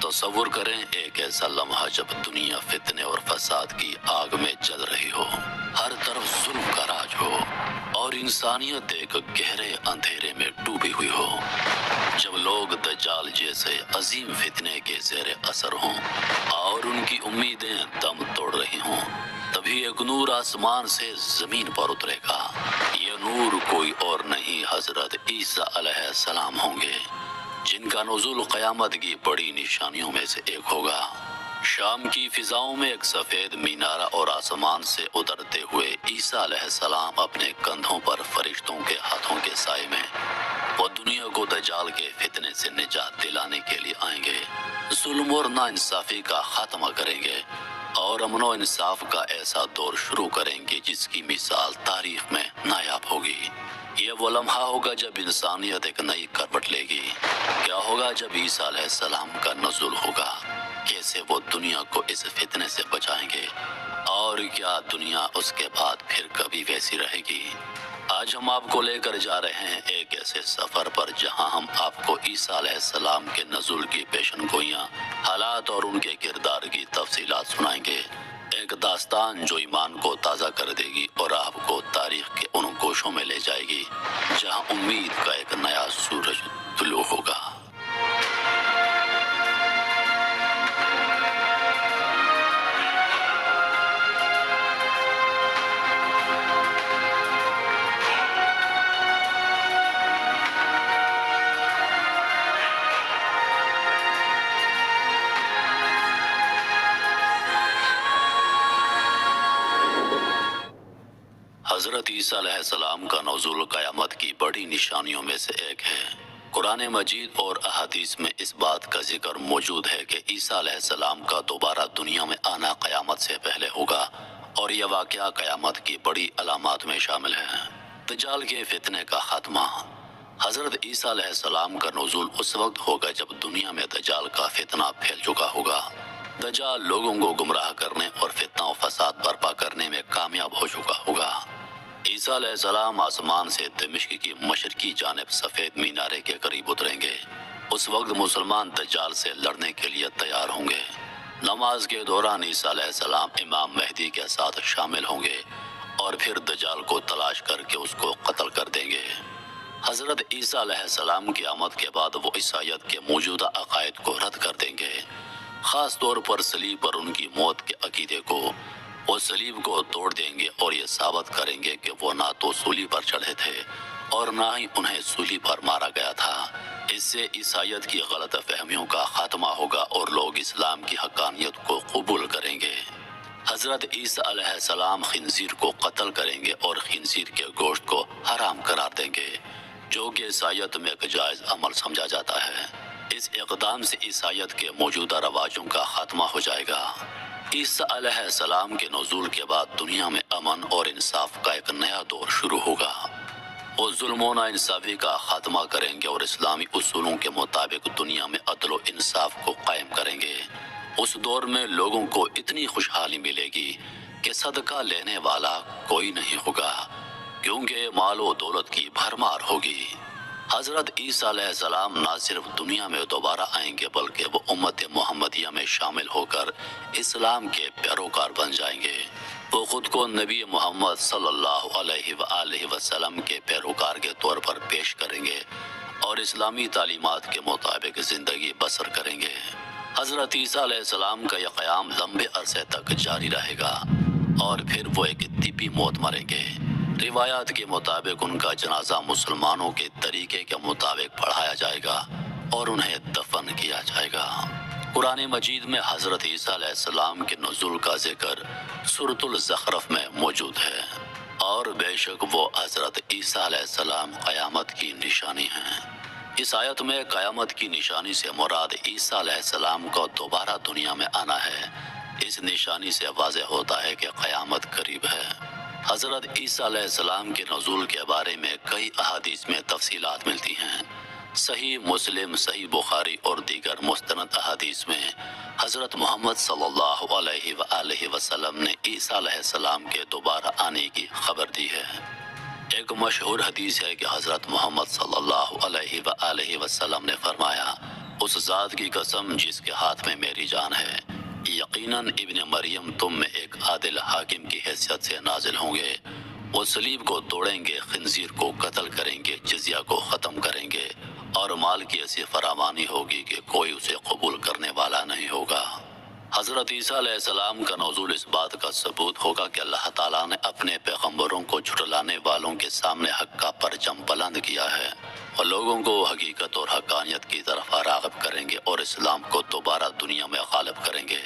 تصور کریں ایک ایسا لمحہ جب دنیا فتنے اور فساد کی آگ میں جل رہی ہو، ہر طرف ظلم کا راج ہو اور انسانیت ایک گہرے اندھیرے میں ڈوبی ہوئی ہو، جب لوگ دجال جیسے عظیم فتنے کے زیر اثر ہوں اور ان کی امیدیں دم توڑ رہی ہوں، تبھی ایک نور آسمان سے زمین پر اترے گا۔ یہ نور کوئی اور نہیں، حضرت عیسیٰ علیہ السلام ہوں گے، جن کا نزول قیامت کی بڑی نشانیوں میں سے ایک ہوگا۔ شام کی فضاؤں میں ایک سفید مینارہ اور آسمان سے اترتے ہوئے عیسیٰ علیہ السلام اپنے کندھوں پر فرشتوں کے ہاتھوں کے سائے میں وہ دنیا کو دجال کے فتنے سے نجات دلانے کے لیے آئیں گے، ظلم اور ناانصافی کا خاتمہ کریں گے اور امن و انصاف کا ایسا دور شروع کریں گے جس کی مثال تاریخ میں نایاب ہوگی۔ یہ وہ لمحہ ہوگا جب انسانیت ایک نئی کروٹ لے گی۔ کیا ہوگا جب عیسیٰ علیہ السلام کا نزول ہوگا؟ کیسے وہ دنیا کو اس فتنے سے بچائیں گے؟ اور کیا دنیا اس کے بعد پھر کبھی ویسی رہے گی؟ آج ہم آپ کو لے کر جا رہے ہیں ایک ایسے سفر پر جہاں ہم آپ کو عیسیٰ علیہ السلام کے نزول کی پیشن گوئیاں، حالات اور ان کے کردار کی تفصیلات سنائیں گے۔ ایک داستان جو ایمان کو تازہ کر دے گی اور آپ کو تاریخ کے ان گوشوں میں لے جائے گی جہاں امید کا ایک نیا سورج طلوع ہوگا۔ حضرت عیسیٰ علیہ السلام کا نزول قیامت کی بڑی نشانیوں میں سے ایک ہے۔ قرآن مجید اور احادیث میں اس بات کا ذکر موجود ہے کہ عیسیٰ علیہ السلام کا دوبارہ دنیا میں آنا قیامت سے پہلے ہوگا، اور یہ واقعہ قیامت کی بڑی علامات میں شامل ہے۔ دجال کے فتنے کا خاتمہ۔ حضرت عیسیٰ علیہ السلام کا نزول اس وقت ہوگا جب دنیا میں دجال کا فتنہ پھیل چکا ہوگا۔ دجال لوگوں کو گمراہ کرنے اور فتنہ و فساد برپا کرنے میں کامیاب ہو چکا ہوگا۔ عیسیٰ علیہ السلام آسمان سے دمشق کی مشرقی جانب سفید مینارے کے قریب اتریں گے۔ اس وقت مسلمان دجال سے لڑنے کے لیے تیار ہوں گے۔ نماز کے دوران عیسیٰ علیہ السلام امام مہدی کے ساتھ شامل ہوں گے اور پھر دجال کو تلاش کر کے اس کو قتل کر دیں گے۔ حضرت عیسیٰ علیہ السلام کی آمد کے بعد وہ عیسائیت کے موجودہ عقائد کو رد کر دیں گے، خاص طور پر صلیب پر ان کی موت کے عقیدے کو۔ وہ صلیب کو توڑ دیں گے اور یہ ثابت کریں گے کہ وہ نہ تو صلیب پر چڑھے تھے اور نہ ہی انہیں صلیب پر مارا گیا تھا۔ اس سے عیسائیت کی غلط فہمیوں کا خاتمہ ہوگا اور لوگ اسلام کی حقانیت کو قبول کریں گے۔ حضرت عیسیٰ علیہ السلام خنزیر کو قتل کریں گے اور خنزیر کے گوشت کو حرام قرار دیں گے، جو کہ عیسائیت میں ایک جائز عمل سمجھا جاتا ہے۔ اس اقدام سے عیسائیت کے موجودہ رواجوں کا خاتمہ ہو جائے گا۔ عیسیٰ علیہ السلام کے نزول کے بعد دنیا میں امن اور انصاف کا ایک نیا دور شروع ہوگا۔ وہ ظلم و ناانصافی کا خاتمہ کریں گے اور اسلامی اصولوں کے مطابق دنیا میں عدل و انصاف کو قائم کریں گے۔ اس دور میں لوگوں کو اتنی خوشحالی ملے گی کہ صدقہ لینے والا کوئی نہیں ہوگا، کیونکہ مال و دولت کی بھرمار ہوگی۔ حضرت عیسیٰ علیہ السلام نہ صرف دنیا میں دوبارہ آئیں گے بلکہ وہ امت محمدیہ میں شامل ہو کر اسلام کے پیروکار بن جائیں گے۔ وہ خود کو نبی محمد صلی اللہ علیہ وآلہ وسلم کے پیروکار کے طور پر پیش کریں گے اور اسلامی تعلیمات کے مطابق زندگی بسر کریں گے۔ حضرت عیسیٰ علیہ السلام کا یہ قیام لمبے عرصے تک جاری رہے گا اور پھر وہ ایک طبی موت مریں گے۔ روایات کے مطابق ان کا جنازہ مسلمانوں کے طریقے کے مطابق پڑھایا جائے گا اور انہیں دفن کیا جائے گا۔ قرآن مجید میں حضرت عیسیٰ علیہ السلام کے نزول کا ذکر سورۃ الزخرف میں موجود ہے، اور بے شک وہ حضرت عیسیٰ علیہ السلام قیامت کی نشانی ہیں۔ اس آیت میں قیامت کی نشانی سے مراد عیسیٰ علیہ السلام کو دوبارہ دنیا میں آنا ہے۔ اس نشانی سے واضح ہوتا ہے کہ قیامت قریب ہے۔ حضرت عیسیٰ علیہ السلام کے نزول کے بارے میں کئی احادیث میں تفصیلات ملتی ہیں۔ صحیح مسلم، صحیح بخاری اور دیگر مستند احادیث میں حضرت محمد صلی اللہ علیہ وآلہ وسلم نے عیسیٰ علیہ السلام کے دوبارہ آنے کی خبر دی ہے۔ ایک مشہور حدیث ہے کہ حضرت محمد صلی اللہ علیہ وآلہ وسلم نے فرمایا، اس ذات کی قسم جس کے ہاتھ میں میری جان ہے، یقیناً ابن مریم تم میں ایک عادل حاکم کی حیثیت سے نازل ہوں گے۔ وہ صلیب کو توڑیں گے، خنزیر کو قتل کریں گے، جزیہ کو ختم کریں گے، اور مال کی ایسی فراوانی ہوگی کہ کوئی اسے قبول کرنے والا نہیں ہوگا۔ حضرت عیسیٰ علیہ السلام کا نزول اس بات کا ثبوت ہوگا کہ اللہ تعالیٰ نے اپنے پیغمبروں کو جھٹلانے والوں کے سامنے حق کا پرچم بلند کیا ہے، اور لوگوں کو حقیقت اور حقانیت کی طرف راغب کریں گے اور اسلام کو دوبارہ دنیا میں غالب کریں گے۔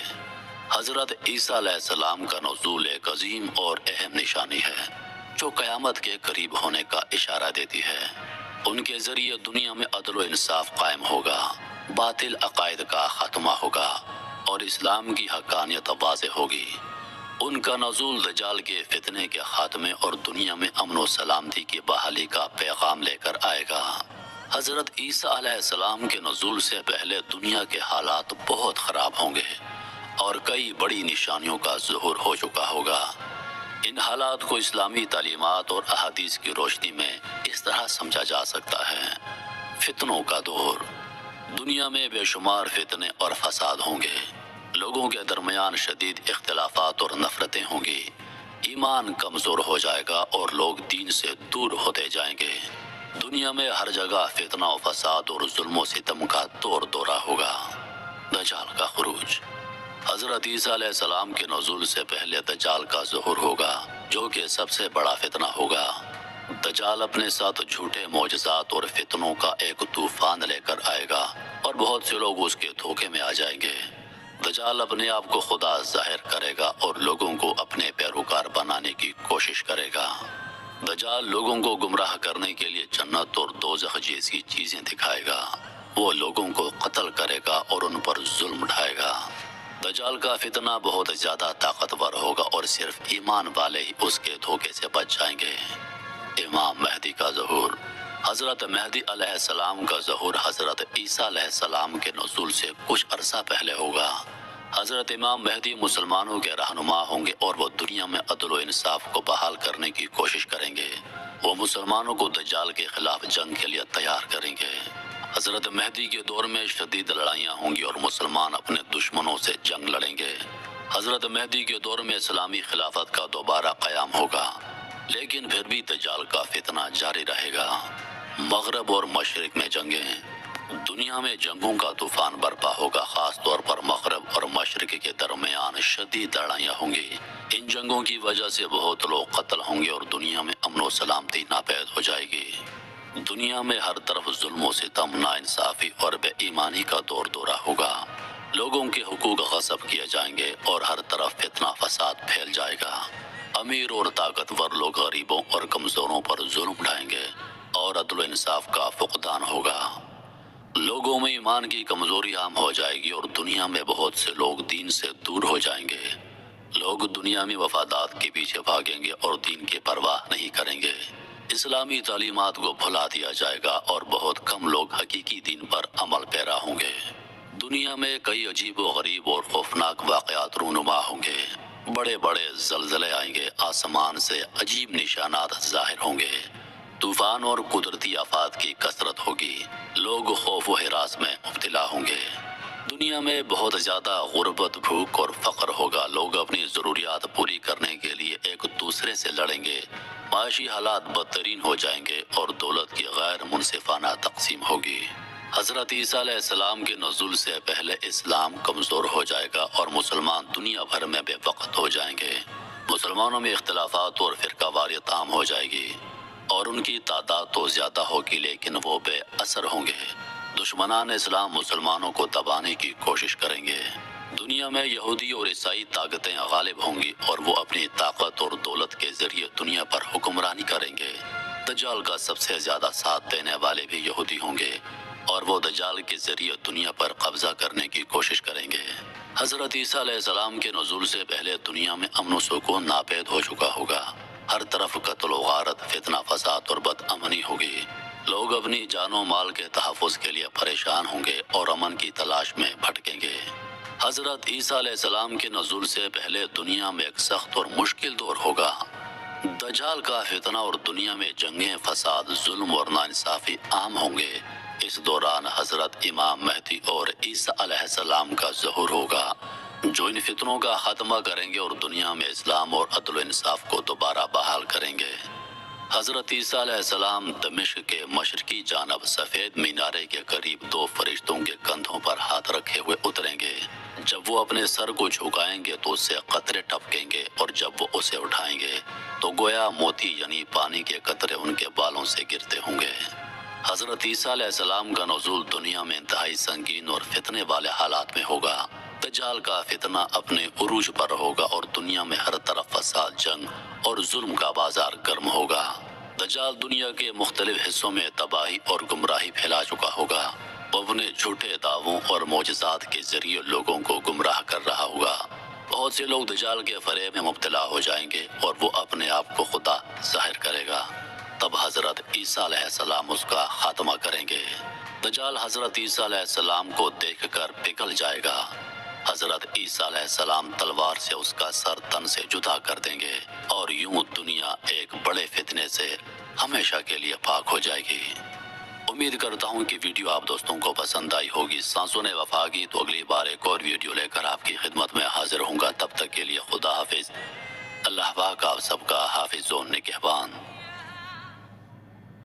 حضرت عیسیٰ علیہ السلام کا نزول ایک عظیم اور اہم نشانی ہے جو قیامت کے قریب ہونے کا اشارہ دیتی ہے۔ ان کے ذریعے دنیا میں عدل و انصاف قائم ہوگا، باطل عقائد کا خاتمہ ہوگا اور اسلام کی حقانیت واضح ہوگی۔ ان کا نزول دجال کے فتنے کے خاتمے اور دنیا میں امن و سلامتی کی بحالی کا پیغام لے کر آئے گا۔ حضرت عیسیٰ علیہ السلام کے نزول سے پہلے دنیا کے حالات بہت خراب ہوں گے اور کئی بڑی نشانیوں کا ظہور ہو چکا ہوگا۔ ان حالات کو اسلامی تعلیمات اور احادیث کی روشنی میں اس طرح سمجھا جا سکتا ہے۔ فتنوں کا دور۔ دنیا میں بے شمار فتنے اور فساد ہوں گے۔ لوگوں کے درمیان شدید اختلافات اور نفرتیں ہوں گی۔ ایمان کمزور ہو جائے گا اور لوگ دین سے دور ہوتے جائیں گے۔ دنیا میں ہر جگہ فتنہ و فساد اور ظلم و ستم کا دور دورہ ہوگا۔ دجال کا خروج۔ حضرت عیسیٰ علیہ السلام کے نزول سے پہلے دجال کا ظہور ہوگا جو کہ سب سے بڑا فتنہ ہوگا۔ دجال اپنے ساتھ جھوٹے معجزات اور فتنوں کا ایک طوفان لے کر آئے گا اور بہت سے لوگ اس کے دھوکے میں آ جائیں گے۔ دجال اپنے آپ کو خدا ظاہر کرے گا اور لوگوں کو اپنے پیروکار بنانے کی کوشش کرے گا۔ دجال لوگوں کو گمراہ کرنے کے لیے جنت اور دوزخ جیسی چیزیں دکھائے گا۔ وہ لوگوں کو قتل کرے گا اور ان پر ظلم ڈھائے گا۔ دجال کا فتنہ بہت زیادہ طاقتور ہوگا اور صرف ایمان والے ہی اس کے دھوکے سے بچ جائیں گے۔ امام مہدی کا ظہور۔ حضرت مہدی علیہ السلام کا ظہور حضرت عیسیٰ علیہ السلام کے نزول سے کچھ عرصہ پہلے ہوگا۔ حضرت امام مہدی مسلمانوں کے رہنما ہوں گے اور وہ دنیا میں عدل و انصاف کو بحال کرنے کی کوشش کریں گے۔ وہ مسلمانوں کو دجال کے خلاف جنگ کے لیے تیار کریں گے۔ حضرت مہدی کے دور میں شدید لڑائیاں ہوں گی اور مسلمان اپنے دشمنوں سے جنگ لڑیں گے۔ حضرت مہدی کے دور میں اسلامی خلافت کا دوبارہ قیام ہوگا، لیکن پھر بھی دجال کا فتنہ جاری رہے گا۔ مغرب اور مشرق میں جنگیں۔ دنیا میں جنگوں کا طوفان برپا ہوگا، خاص طور پر مغرب اور مشرق کے درمیان شدید لڑائیاں ہوں گی۔ ان جنگوں کی وجہ سے بہت لوگ قتل ہوں گے اور دنیا میں امن و سلامتی ناپید ہو جائے گی۔ دنیا میں ہر طرف ظلم و ستم، ناانصافی اور بے ایمانی کا دور دورہ ہوگا۔ لوگوں کے حقوق غصب کیے جائیں گے اور ہر طرف فتنہ فساد پھیل جائے گا۔ امیر اور طاقتور لوگ غریبوں اور کمزوروں پر ظلم ڈھائیں گے اور عدل و انصاف کا فقدان ہوگا۔ لوگوں میں ایمان کی کمزوری عام ہو جائے گی اور دنیا میں بہت سے لوگ دین سے دور ہو جائیں گے۔ لوگ دنیا میں مفادات کے پیچھے بھاگیں گے اور دین کی پرواہ نہیں کریں گے۔ اسلامی تعلیمات کو بھلا دیا جائے گا اور بہت کم لوگ حقیقی دین پر عمل پیرا ہوں گے۔ دنیا میں کئی عجیب و غریب اور خوفناک واقعات رونما ہوں گے۔ بڑے بڑے زلزلے آئیں گے، آسمان سے عجیب نشانات ظاہر ہوں گے، طوفان اور قدرتی آفات کی کثرت ہوگی، لوگ خوف و ہراس میں مبتلا ہوں گے۔ دنیا میں بہت زیادہ غربت، بھوک اور فقر ہوگا۔ لوگ اپنی ضروریات پوری کرنے کے لیے ایک دوسرے سے لڑیں گے۔ معاشی حالات بدترین ہو جائیں گے اور دولت کی غیر منصفانہ تقسیم ہوگی۔ حضرت عیسیٰ علیہ السلام کے نزول سے پہلے اسلام کمزور ہو جائے گا اور مسلمان دنیا بھر میں بے وقت ہو جائیں گے۔ مسلمانوں میں اختلافات اور فرقہ واریت عام ہو جائے گی اور ان کی تعداد تو زیادہ ہوگی لیکن وہ بے اثر ہوں گے۔ دشمنان اسلام مسلمانوں کو دبانے کی کوشش کریں گے۔ دنیا میں یہودی اور عیسائی طاقتیں غالب ہوں گی اور وہ اپنی طاقت اور دولت کے ذریعے دنیا پر حکمرانی کریں گے۔ دجال کا سب سے زیادہ ساتھ دینے والے بھی یہودی ہوں گے اور وہ دجال کے ذریعے دنیا پر قبضہ کرنے کی کوشش کریں گے۔ حضرت عیسیٰ علیہ السلام کے نزول سے پہلے دنیا میں امن و سکون ناپید ہو چکا ہوگا۔ ہر طرف قتل و غارت، فتنہ فساد اور بد امنی ہوگی۔ لوگ اپنی جان و مال کے تحفظ کے لیے پریشان ہوں گے اور امن کی تلاش میں بھٹکیں گے۔ حضرت عیسیٰ علیہ السلام کے نزول سے پہلے دنیا میں ایک سخت اور مشکل دور ہوگا۔ دجال کا فتنہ اور دنیا میں جنگیں، فساد، ظلم اور ناانصافی عام ہوں گے۔ اس دوران حضرت امام مہدی اور عیسیٰ علیہ السلام کا ظہور ہوگا، جو ان فتنوں کا خاتمہ کریں گے اور دنیا میں اسلام اور عدل و انصاف کو دوبارہ بحال کریں گے۔ حضرت عیسیٰ علیہ السلام دمشق کے مشرقی جانب سفید مینارے کے قریب دو فرشتوں کے کندھوں پر ہاتھ رکھے ہوئے اتریں گے۔ جب وہ اپنے سر کو جھکائیں گے تو اس سے قطرے ٹپکیں گے، اور جب وہ اسے اٹھائیں گے تو گویا موتی یعنی پانی کے قطرے ان کے بالوں سے گرتے ہوں گے۔ حضرت عیسیٰ علیہ السلام کا نزول دنیا میں انتہائی سنگین اور فتنے والے حالات میں ہوگا۔ دجال کا فتنہ اپنے عروج پر ہوگا اور دنیا میں ہر طرف فساد، جنگ اور ظلم کا بازار گرم ہوگا۔ دجال دنیا کے مختلف حصوں میں تباہی اور گمراہی پھیلا چکا ہوگا۔ وہ اپنے جھوٹے دعووں اور معجزات کے ذریعے لوگوں کو گمراہ کر رہا ہوگا۔ بہت سے لوگ دجال کے فریب میں مبتلا ہو جائیں گے اور وہ اپنے آپ کو خدا ظاہر کرے گا۔ تب حضرت عیسیٰ علیہ السلام اس کا خاتمہ کریں گے۔ دجال حضرت عیسیٰ علیہ السلام کو دیکھ کر پگھل جائے گا۔ حضرت عیسیٰ علیہ السلام تلوار سے اس کا سر تن سے جدا کر دیں گے، اور یوں دنیا ایک بڑے فتنے سے ہمیشہ کے لیے پاک ہو جائے گی۔ امید کرتا ہوں کہ ویڈیو آپ دوستوں کو پسند آئی ہوگی۔ سانسوں نے وفا کی تو اگلی بار ایک اور ویڈیو لے کر آپ کی خدمت میں حاضر ہوں گا۔ تب تک کے لیے خدا حافظ۔ اللہ پاک آپ سب کا حافظ و نگہبان۔